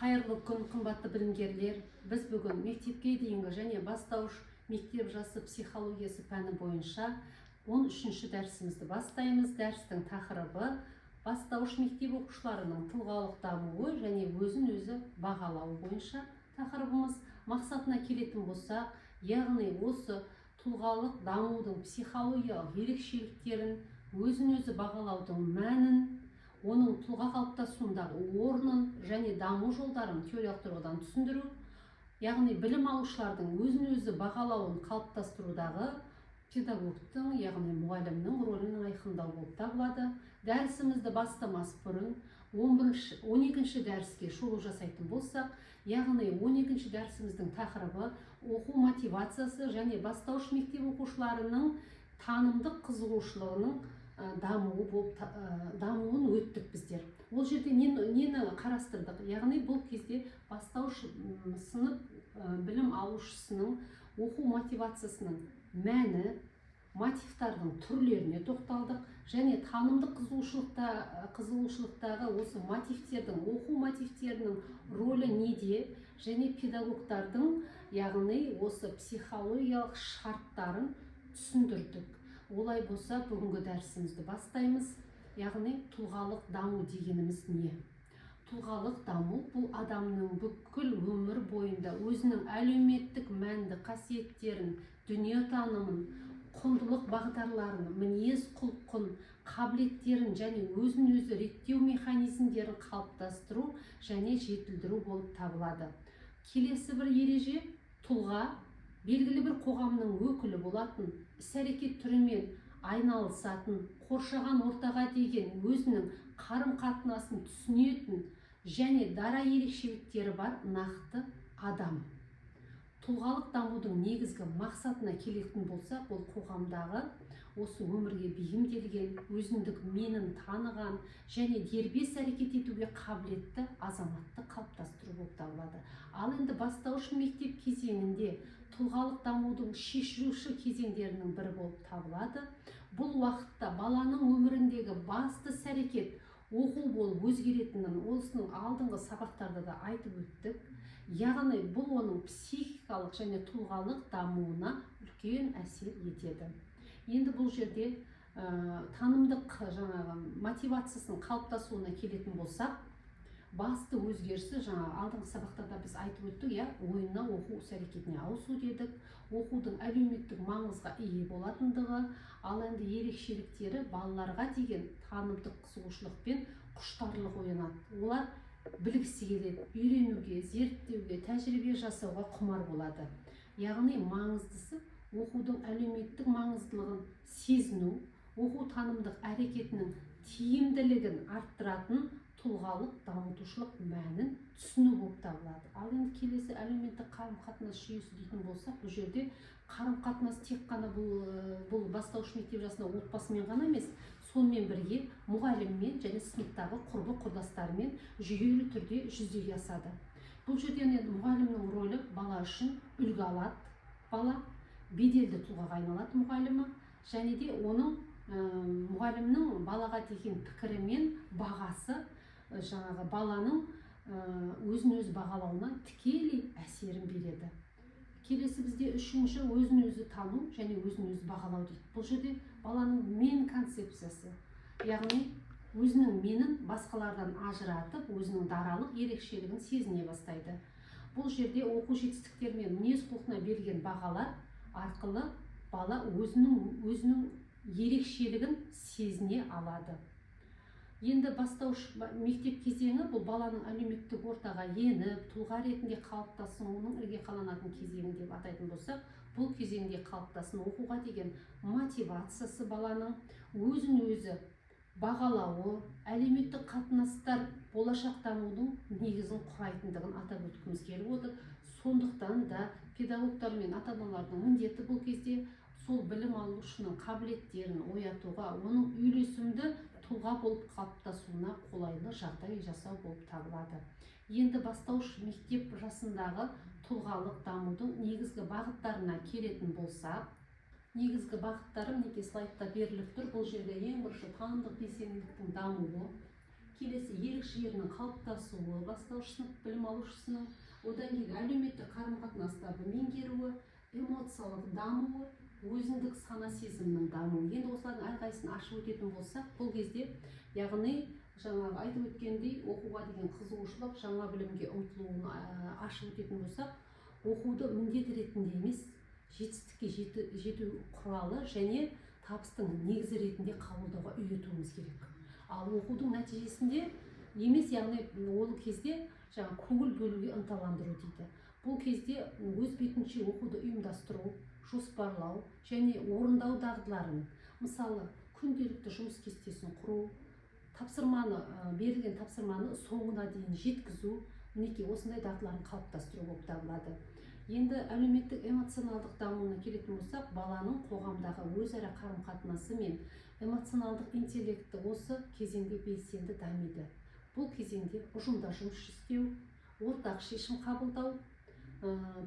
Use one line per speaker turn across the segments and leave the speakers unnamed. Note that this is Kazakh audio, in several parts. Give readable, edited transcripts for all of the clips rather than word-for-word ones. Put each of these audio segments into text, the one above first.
Қайырлы күн, қымбатты білімгерлер. Біз бүгін мектепке дейінгі және бастауыш мектеп жасы психологиясы пәні бойынша 13-ші дәрісімізді бастаймыз. Дәрістің тақырыбы бастауыш мектеп оқушыларының тұлғалық дамуы және өзін-өзі бағалауы бойынша тақырыбымыз. Мақсатына келетін болсақ, яғни осы тұлғалық дамудың психологиялық ерекшеліктерін, өзін-өзі бағалаудың мәнін, оның тұлға қалыптасуындағы орнын және даму жолдарын теориялық тұрғыдан түсіндіру, яғни білім алушылардың өзін-өзі бағалауын қалыптастырудағы педагогтың, яғни мұғалімнің рөлін айқындау болып табылады. Дәрісімізді бастамас бұрын 12-ші дәріске шолу жасайтын болсақ, яғни 12-ші дәрісіміздің тақырыбы оқу мотивациясы және бастауыш мектеп оқушыларының танымдық қызығушылығының дамуын өттік біздер. Ол жерде нені қарастырдық? Яғни бұл кезде бастауыш сынып білім алушысының оқу мотивациясының мәні, мотивтардың түрлеріне тоқталдық және танымдық қызығушылықтағы осы мотивтердің, оқу мотивтерінің рөлі неде және педагогтардың, яғни осы психологиялық шарттарын түсіндірдік. Олай болса, бүгінгі дәрісімізді бастаймыз. Яғни тұлғалық даму дегеніміз не? Тұлғалық даму бұл адамның бүкіл өмір бойында өзінің әлеуметтік мәнді қасиеттерін, дүниетанымын, құндылық бағдарларын, мінез құлқын, қабілеттерін және өзін-өзі реттеу механизмдерін қалыптастыру және жетілдіру болып табылады. Келесі бір ереже: тұлға белгілі бір қоғамның өкілі болатын, іс-әрекет түрімен айналысатын, қоршаған ортаға деген өзінің қарым-қатынасын түсінетін және дара ерекшеліктері бар нақты адам. Тұлғалық дамудың негізгі мақсатына келетін болсақ, ол қоғамдағы осы өмірге бейімделген, өзіндік менін таныған және дербес әрекет етуге қабілетті азаматты қалыптастыру болып табылады. Ал енді бастауыш мектеп кезеңінде тұлғалық дамудың шешуші кезеңдерінің бірі болып табылады. Бұл уақытта баланың өміріндегі басты іс-әрекет оқу болып өзгеретінін осының алдыңғы сабақтарда да айтып өттік. Яғни бұл оның психикалық және тұлғалық дамуына үлкен әсер етеді. Енді бұл жерде танымдық мотивациясының қалыптасуына келетін болсақ, басты өзгерісі алдыңғы сабақтарда біз айтып өттік, ойыннан оқу іс-әрекетіне ауысу дедік. Оқудың әлеуметтік маңызға ие болатындығы, ал енді ерекшеліктері балаларға деген танымдық қызығушылық пен құштарлық оянады. Олар білгісі келеді, үйренуге, зерттеуге, тәжірибе жасауға құмар болады. Яғни маңыздысы оқудың әлеуметтік маңыздылығын сезіну, оқу танымдық әрекетінің тиімділігін арттыратын тұлғалық дамытушылық мәнін түсіну болып табылады. Ал енді келесі әлеуметтік қарым-қатынас жүйесі дейтін болсақ, бұл жерде қарым-қатынас тек қана бұл бастауыш мектеп жасында отбасымен ғана емес, сонымен бірге мұғаліммен және сыныптағы құрбы құрдастарымен жүйелі түрде жүзеге асады. Бұл жерде мұғалімнің рөлі бала үшін үлгі алады. Бала беделді тұлғаға айналады мұғалімі, және де оның мұғалімнің балаға деген пікірі мен бағасы баланың өзін-өзі бағалауына тікелей әсерін береді. Келесі бізде үшінші өзін-өзі тану және өзін-өзі бағалау дейді. Бұл жерде баланың мен концепциясы, яғни өзінің менін басқалардан ажыратып, өзінің даралық ерекшелігін сезіне бастайды. Бұл жерде оқу жетістіктері мен мінез құлқына берілген бағалар арқылы бала өзінің ерекшелігін сезіне алады. Енді бастауыш мектеп кезеңі бұл баланың әлеуметтік ортаға еніп, тұлға ретінде қалыптасуының ірге қаланатын кезеңі деп атайтын болсақ, бұл кезеңде қалыптасын оқуға деген мотивациясы баланың өзін-өзі бағалауы, әлеуметтік қатынастар болашақ дамудың негізін құрайтындығын атап өткіміз келіп отыр. Сондықтан да педагогтар мен ата-аналардың міндеті бұл кезде сол білім алушының қабілеттерін оятуға, оның үйлесімді тұлға болып қалыптасуына қолайлы жағдай жасау болып табылады. Енді бастауыш мектеп жасындағы тұлғалық дамудың негізгі бағыттарына келетін болсақ, негізгі бағыттары мінекей слайдта беріліп тұр. Бұл жерде ең бірінші танымдық белсенділіктің дамуы, келесі ерік жігерінің қалыптасуы, бастауыш сынып білім алушысының, одан кейін әлеуметтік қарым-қатынастарды меңгеруі, эмоциялық дамуы, өзіндік сана сезімнің дамуы. Енді осылардың әрқайсысын ашып өтетін болсақ, бұл кезде яғни жаңағы айтып өткендей оқуға деген қызығушылық, жаңа білімге ұмтылуын ашып өтетін болсақ, оқуды міндет ретінде емес, жетістікке жету құралы және табыстың негізі ретінде қабылдауға үйретуіміз керек. Ал оқудың нәтижесінде емес, яғни ол кезде жаңа көңіл бөлуге ынталандыру дейді. Бұл кезде өз бетінше оқуды ұйымдастыру, жоспарлау және орындау дағдыларын, мысалы күнделікті жұмыс кестесін құру, берілген тапсырманы соңына дейін жеткізу, мінекей осындай дағдыларын қалыптастыру болып табылады. Енді әлеуметтік эмоционалдық дамуына келетін болсақ, баланың қоғамдағы өзара қарым-қатынасы мен эмоционалдық интеллекті осы кезеңде белсенді дамиды. Бұл кезеңде ұжымда жұмыс істеу, ортақ шешім қабылдау,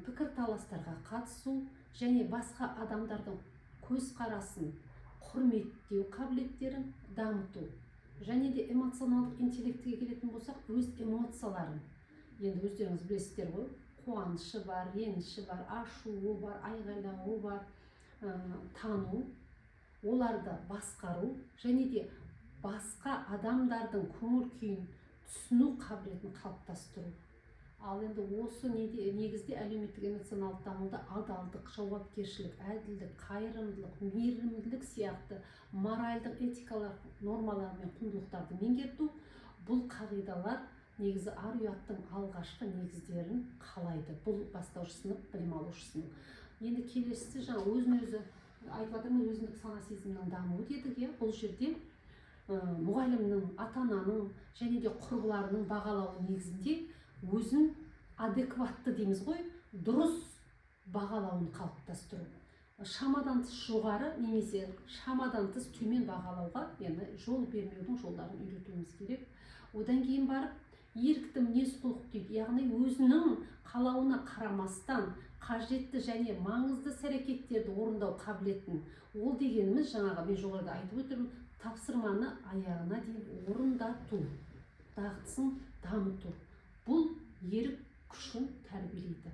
пікір таластарға қатысу және басқа адамдардың көзқарасын құрметтеу қабілеттерін дамыту. Және де эмоционалдық интеллектіге келетін болсақ, өз эмоцияларын, енді өздеріңіз білесіздер ғой, қуанышы бар, реніші бар, ашуы бар, айғайлауы бар, тану, оларды басқару және де басқа адамдардың көңіл күйін түсіну қабілетін қалыптастыру. Ал енді осы негізде әлеуметтік эмоционалдық дамуда адалдық, жауапкершілік, әділдік, қайырымдылық, мейірімділік сияқты моральдық этикалық нормалар мен құндылықтарды меңгерту. Бұл қағидалар негізі ар-ұяттың алғашқы негіздерін қалайды. Бұл бастауыш сынып білім алушысының. Енді келесісі жаңа өзін-өзі айтып жатырмын, өзіндік сана сезімнің дамуы дедік. Бұл жерде мұғалімнің, ата-ананың және де құрбыларының бағалауы негізінде өзін адекватты дейміз ғой, дұрыс бағалауын қалыптастыру. Шамадан тыс жоғары немесе шамадан тыс төмен бағалауға, яғни жол бермеудің жолдарын үйретуіміз керек. Одан кейін барып ерікті мінез-құлық дейді, яғни өзінің қалауына қарамастан қажетті және маңызды іс-әрекеттерді орындау қабілетін. Ол дегеніміз жаңағы мен жоғарыда айтып отырмын, тапсырманы аяғына дейін орындату, дағдысын дамыту. Бұл ерік күшін тәрбиелейді.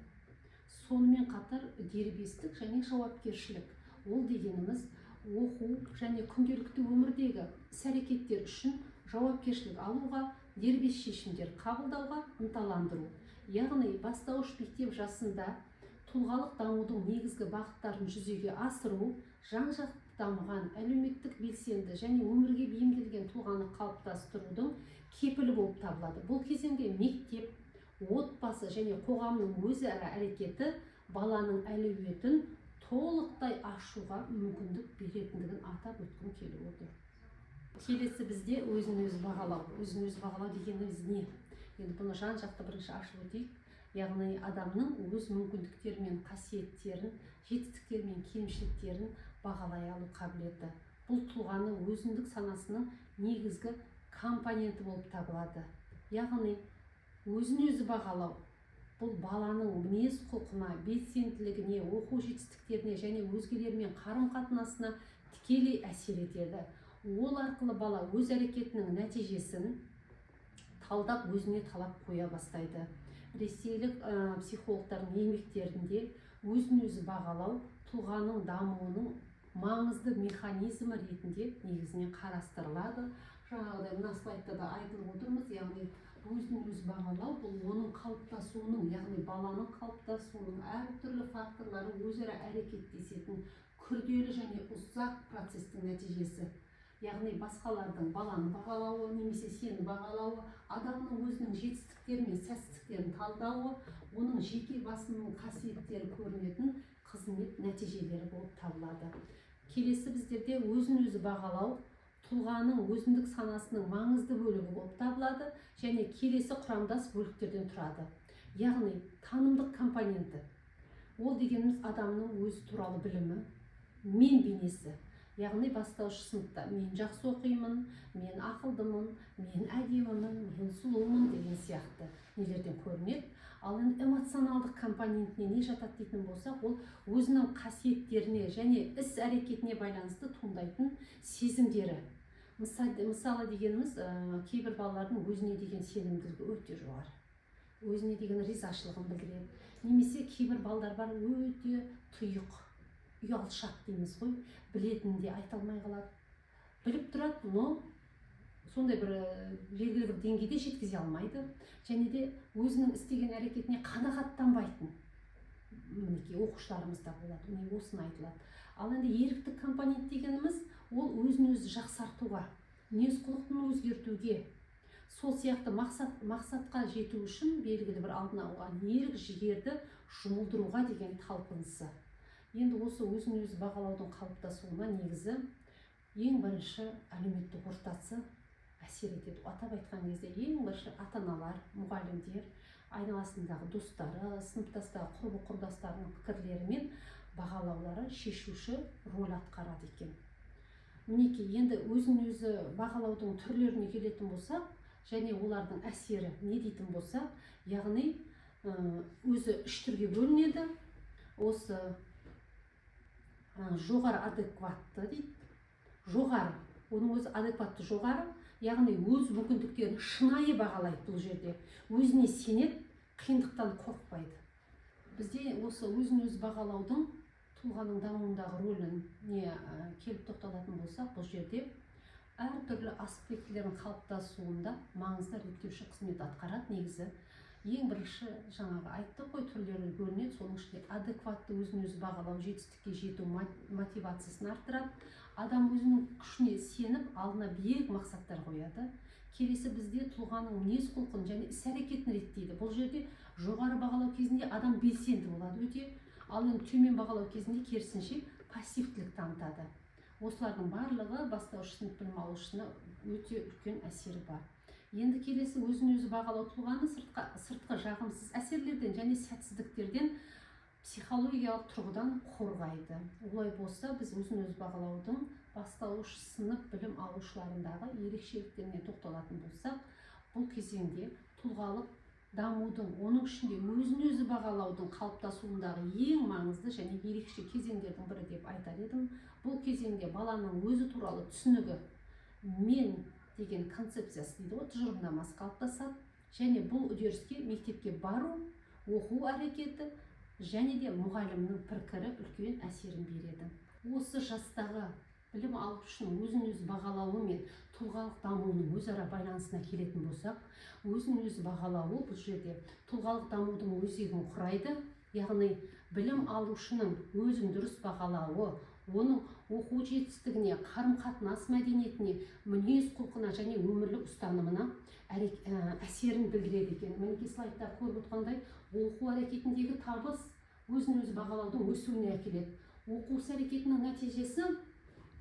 Сонымен қатар дербестік және жауапкершілік. Ол дегеніміз оқу және күнделікті өмірдегі іс-әрекеттер үшін жауапкершілік алуға, дербес шешімдер қабылдауға ынталандыру. Яғни бастауыш мектеп жасында тұлғалық дамудың негізгі бағыттарын жүзеге асыру, жан-жақты дамыған, әлеуметтік белсенді және өмірге бейімделген тұлғаны қалыптастырудың кепілі болып табылады. Бұл кезеңде мектеп, отбасы және қоғамның өзара әрекеті баланың әлеуетін толықтай ашуға мүмкіндік беретіндігін атап өткім келіп отыр. Келесі бізде өзін-өзі бағалау. Өзін-өзі бағалау дегеніміз не? Енді бұны жан-жақты бірінші ашып өтейік. Яғни адамның өз мүмкіндіктері мен қасиеттерін, жетістіктері мен кемшіліктерін бағалай алу қабілеті. Бұл тұлғаны өзіндік санасының негізгі компоненті болып табылады. Яғни өзін-өзі бағалау бұл баланың мінез-құлқына, белсенділігіне, оқу жетістіктеріне және өзгелермен қарым-қатынасына тікелей әсер етеді. Ол арқылы бала өз әрекетінің нәтижесін талдап өзіне талап қоя бастайды. Ресейлік психологтардың еңбектерінде өзін-өзі бағалау тұлғаның дамуының маңызды механизмі ретінде негізінен қарастырылады. Жаңағыдай мына слайдта да айтылып отырмыз, яғни өзін-өзі бағалау бұл оның қалыптасуының, яғни баланың қалыптасуының әртүрлі факторлары өзара әрекеттесетін күрделі және ұзақ процестің нәтижесі. Яғни басқалардың баланы бағалауы немесе сені бағалауы, адамның өзінің жетістіктері мен сәтсіздіктерін талдауы, оның жеке басының қасиеттері көрінетін қызмет нәтижелері болып табылады. Келесі біздерде өзін-өзі бағалау тұлғаның өзіндік санасының маңызды бөлігі болып табылады және келесі құрамдас бөліктерден тұрады. Яғни танымдық компоненті. Ол дегеніміз адамның өзі туралы білімі, мен бейнесі. Яғни бастауыш сыныпта мен жақсы оқимын, мен ақылдымын, мен әдемімін, мен сұлумын деген сияқты нелерден көрінеді. Ал эмоционалдық компонентіне не жатады дейтін болсақ, ол өзінің қасиеттеріне және іс-әрекетіне байланысты туындайтын сезімдері. Мысалы дегеніміз кейбір балалардың өзіне деген сенімділігі өте жоғары, өзіне деген ризашылығын білдіреді. Немесе кейбір балдар бар, өте тұйық, ұялшақ дейміз ғой, білетінін де айта алмай қалады, біліп тұрады, но сондай бір белгілі бір деңгейде жеткізе алмайды, және де өзінің істеген әрекетіне қанағаттанбайтын мінекей оқушыларымыз да болады. Міне осыны айтылады. Ал енді еріктік компонент дегеніміз ол өзін өзі жақсартуға, мінез-құлықтың өзгертуге, сол сияқты мақсатқа жету үшін белгілі бір алдын алуға, ерік жігерді жұмылдыруға деген талпынысы. Енді осы өзін өзі бағалаудың қалыптасуына негізі ең бірінші әлеуметтік ортасы әсер етеді. Атап айтқан кезде ең бірінші ата-аналар, мұғалімдер, айналасындағы достары, сыныптастағы құрбы-құрдастарының пікірлері мен бағалаулары шешуші роль атқарады екен. Мінекей, енді өзін өзі бағалаудың түрлеріне келетін болсақ, және олардың әсері не дейтін болсақ, яғни өзі үш түрге бөлінеді. Осы жоғары адекватты дейді. Жоғары, оның өзі адекватты жоғары, яғни өз мүмкіндіктерін шынайы бағалайды бұл жерде. Өзіне сенеді, қиындықтан қорықпайды. Бізде осы өзін өзі бағалаудың тұлғаның дамуындағы рөлін келіп тоқталатын болсақ, бұл жерде әртүрлі аспектілердің қалыптасуында маңызды реттеуші қызмет атқарады. Негізі ең бірінші жаңағы айттық қой, түрлері бөлінеді. Соның ішінде адекватты өзін өзі бағалау жетістікке жету мотивациясын арттырады. Адам өзінің күшіне сеніп, алдына биік мақсаттар қояды. Келесі бізде тұлғаның мінез-құлқын және іс-әрекетін реттейді. Бұл жерде жоғары бағалау кезінде адам белсенді болады өте, ал енді төмен бағалау кезінде керісінше пассивтілік танытады. Осылардың барлығы бастауыш сынып білім алушысына өте үлкен әсері бар. Енді келесі өзін өзі бағалау тұлғаны сыртқы жағымсыз әсерлерден және сәтсіздіктерден психологиялық тұрғыдан қорғайды. Олай болса, біз өзін өзі бағалаудың бастауыш сынып білім алушыларындағы ерекшеліктеріне тоқталатын болсақ, бұл кезеңде тұлғалық дамудың, оның ішінде өзін өзі бағалаудың қалыптасуындағы ең маңызды және ерекше кезеңдердің бірі деп айтар едім. Бұл кезеңде баланың өзі туралы түсінігі, мен деген концепциясы дейді ғой, тұжырымдамасы қалыптасады, және бұл үдеріске мектепке бару, оқу әрекеті және де мұғалімнің пікірі үлкен әсерін береді. Осы жастағы білім алушының өзін өзі бағалауы мен тұлғалық дамуының өзара байланысына келетін болсақ, өзін өзі бағалауы бұл жерде тұлғалық дамудың өзегін құрайды. Яғни білім алушының өзін дұрыс бағалауы, оның оқу жетістігіне, қарым-қатынас мәдениетіне, мінез-құлқына және өмірлік ұстанымына әсерін білдіреді екен. Мінекей слайдта көріп отырғандай, оқу әрекетіндегі табыс өзін өзі бағалаудың өсуіне әкеледі. Оқу әрекетінің нәтижесі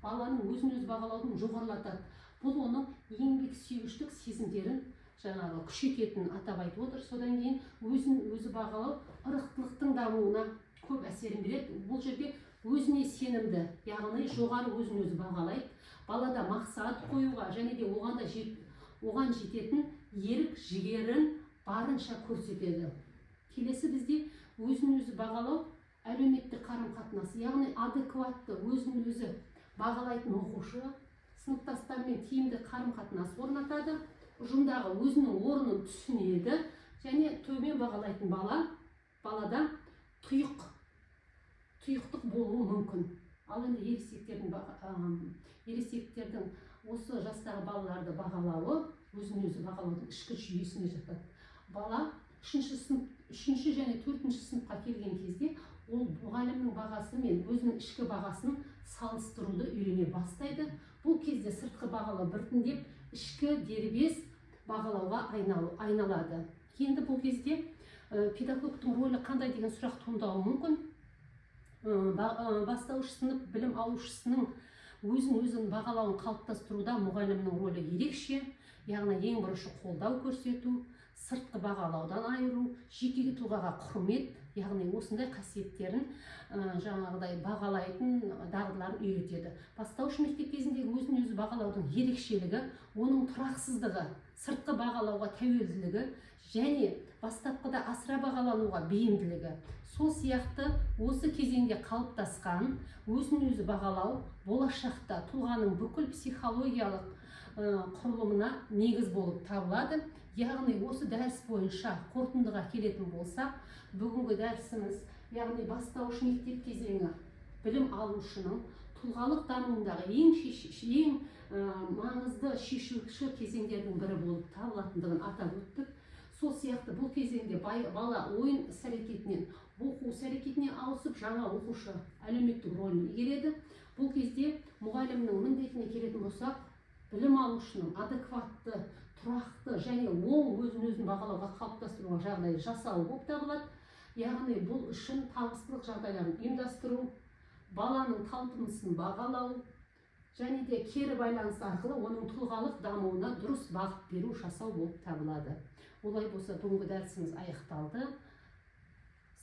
баланың өзін өзі бағалаудың жоғарылатады. Бұл оның еңбек сүйгіштік сезімдерін күшейтетінін атап айтып отыр. Содан кейін өзін өзі бағалау ырықтылықтың дамуына көп әсерін береді. Бұл жерде өзіне сенімді, яғни жоғары өзін өзі бағалайды. Балада мақсат қоюға және де оған жететін ерік жігерін барынша көрсетеді. Келесі бізде өзін өзі бағалау әлеуметтік қарым-қатынасы, яғни адекватты өзін өзі бағалайтын оқушы сыныптастармен тиімді қарым-қатынас орнатады, ұжымдағы өзінің орнын түсінеді, және төмен бағалайтын балада тұйықтық болуы мүмкін. Ал енді ересектердің осы жастағы балаларды бағалауы өзін өзі бағалаудың ішкі жүйесіне жатады. Бала 3-ші және 4-ші сыныпқа келген кезде ол мұғалімнің бағасы мен өзінің ішкі бағасын салыстыруды үйрене бастайды. Бұл кезде сыртқы бағалау біртіндеп ішкі дербес бағалауға айналады. Енді бұл кезде педагогтың рөлі қандай деген сұрақ туындауы мүмкін. Бастауыш сынып білім алушысының өзін бағалауын қалыптастыруда мұғалімнің рөлі ерекше, яғни ең бірінші қолдау көрсету, сыртқы бағалаудан айыру, жеке тұлғаға құрмет, яғни осындай қасиеттерін жаңағыдай бағалайтын дағдыларын үйретеді. Бастауыш мектеп кезіндегі өзін өзі бағалаудың ерекшелігі, оның тұрақсыздығы, сыртқы бағалауға тәуелділігі және бастапқыда асыра бағалануға бейімділігі. Сол сияқты осы кезеңде қалыптасқан өзін өзі бағалау болашақта тұлғаның бүкіл психологиялық құрылымына негіз болып табылады. Яғни осы дәріс бойынша қорытындыға келетін болсақ, бүгінгі дәрісіміз, яғни бастауыш мектеп кезеңі білім алушының тұлғалық дамуындағы ең маңызды шешуші кезеңдердің бірі болып табылатындығын атап өттік. Сол сияқты бұл кезеңде бала ойын іс-әрекетінен оқу іс-әрекетіне ауысып, жаңа оқушы әлеуметтік рөлін игереді. Бұл кезде мұғалімнің міндетіне келетін болсақ, білім алушының адекватты, тұрақты және оң өзін бағалауға қалыптастыруға жағдай жасау болып табылады. Яғни бұл үшін табыстылық жағдайларын ұйымдастыру, баланың талпынысын бағалау және де кері байланыс арқылы оның тұлғалық дамуына дұрыс бағыт беру жасау болып табылады. Олай болса, бүгінгі дәрісіміз аяқталды.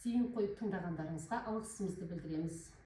Зейін қойып тыңдағандарыңызға алғысымызды білдіреміз.